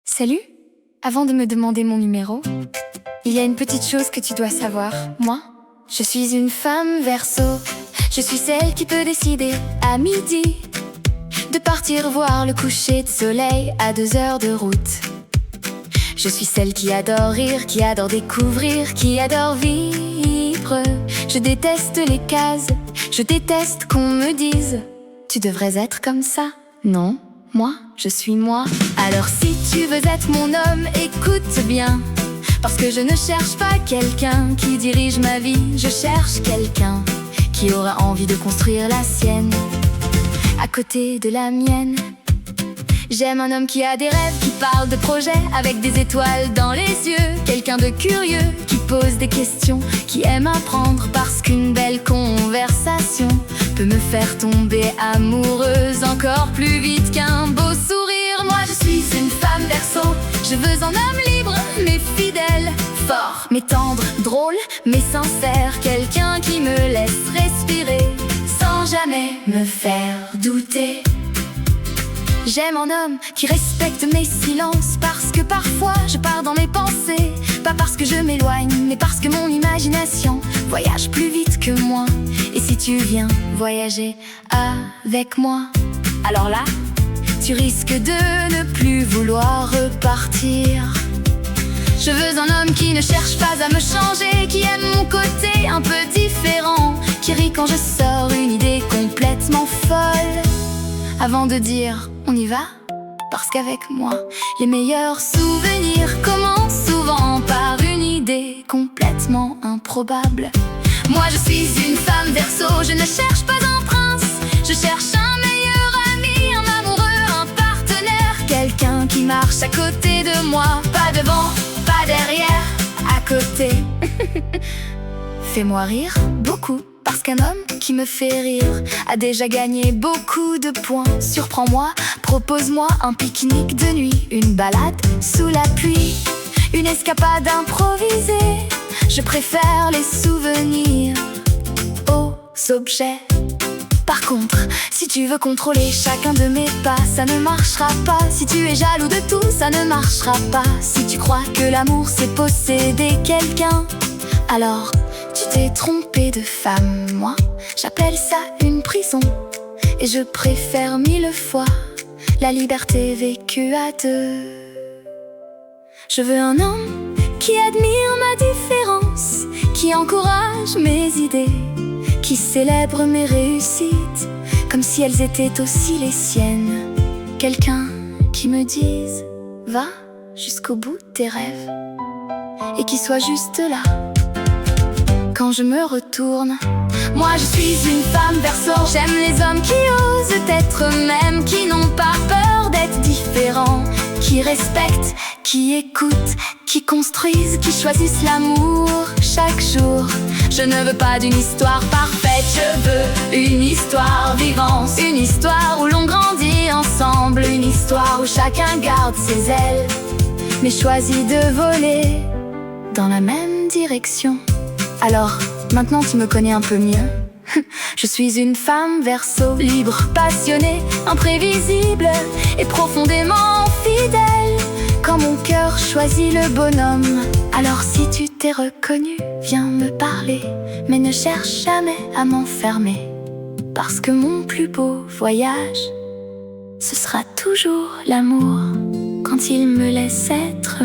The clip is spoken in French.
Salut! Avant de me demander mon numéro, il y a une petite chose que tu dois savoir. Moi, je suis une femme Verseau. Je suis celle qui peut décider à midi de partir voir le coucher de soleil à 2 heures de route. Je suis celle qui adore rire, qui adore découvrir, qui adore vivre. Je déteste les cases, je déteste qu'on me dise tu devrais être comme ça. Non, moi, je suis moi. Alors si tu veux être mon homme, écoute bien. Parce que je ne cherche pas quelqu'un qui dirige ma vie. Je cherche quelqu'un qui aura envie de construire la sienne à côté de la mienne. J'aime un homme qui a des rêves, qui parle de projets avec des étoiles dans les yeux. Quelqu'un de curieux, qui pose des questions, qui aime apprendre. Parce qu'une belle conversation peut me faire tomber amoureuse encore plus vite qu'un beau sourire. Moi je suis une femme Verseau. Je veux un homme libre mais fidèle, fort mais tendre, drôle mais sincère. Quelqu'un qui me laisse respirer sans jamais me faire douter. J'aime un homme qui respecte mes silences. Parce que parfois je pars dans mes pensées. Pas parce que je m'éloigne, mais parce que mon imagination voyage plus vite que moi. Et si tu viens voyager avec moi, alors là, tu risques de ne plus vouloir repartir. Je veux un homme qui ne cherche pas à me changer, qui aime mon côté un peu différent, qui rit quand je sors une idée complètement folle, avant de dire on y va. Parce qu'avec moi, les meilleurs souvenirs commencent souvent par une idée complètement improbable. Moi je suis une femme Verseau. Je ne cherche pas un prince, je cherche un meilleur ami, un amoureux, un partenaire. Quelqu'un qui marche à côté de moi, pas devant, pas derrière, à côté. Fais-moi rire beaucoup. Parce qu'un homme qui me fait rire a déjà gagné beaucoup de points. Surprends-moi, propose-moi un pique-nique de nuit, une balade sous la pluie, une escapade improvisée. Je préfère les souvenirs aux objets. Par contre, si tu veux contrôler chacun de mes pas, ça ne marchera pas. Si tu es jaloux de tout, ça ne marchera pas. Si tu crois que l'amour c'est posséder quelqu'un, alors tu t'es trompé de femme. Moi, j'appelle ça une prison. Et je préfère 1000 fois la liberté vécue à deux. Je veux un homme qui admire ma différence, qui encourage mes idées, qui célèbre mes réussites comme si elles étaient aussi les siennes. Quelqu'un qui me dise va jusqu'au bout de tes rêves, et qui soit juste là quand je me retourne. Moi je suis une femme Verseau. J'aime les hommes qui osent être eux-mêmes, qui n'ont pas peur d'être différents, qui respectent, qui écoutent, qui construisent, qui choisissent l'amour chaque jour. Je ne veux pas d'une histoire parfaite, je veux une histoire vivante, une histoire où l'on grandit ensemble, une histoire où chacun garde ses ailes, mais choisit de voler dans la même direction. Alors, maintenant tu me connais un peu mieux. Je suis une femme Verseau, libre, passionnée, imprévisible et profondément fidèle. Quand mon cœur choisit le bonhomme, alors si tu t'es reconnu, viens me parler, mais ne cherche jamais à m'enfermer. Parce que mon plus beau voyage, ce sera toujours l'amour, quand il me laisse être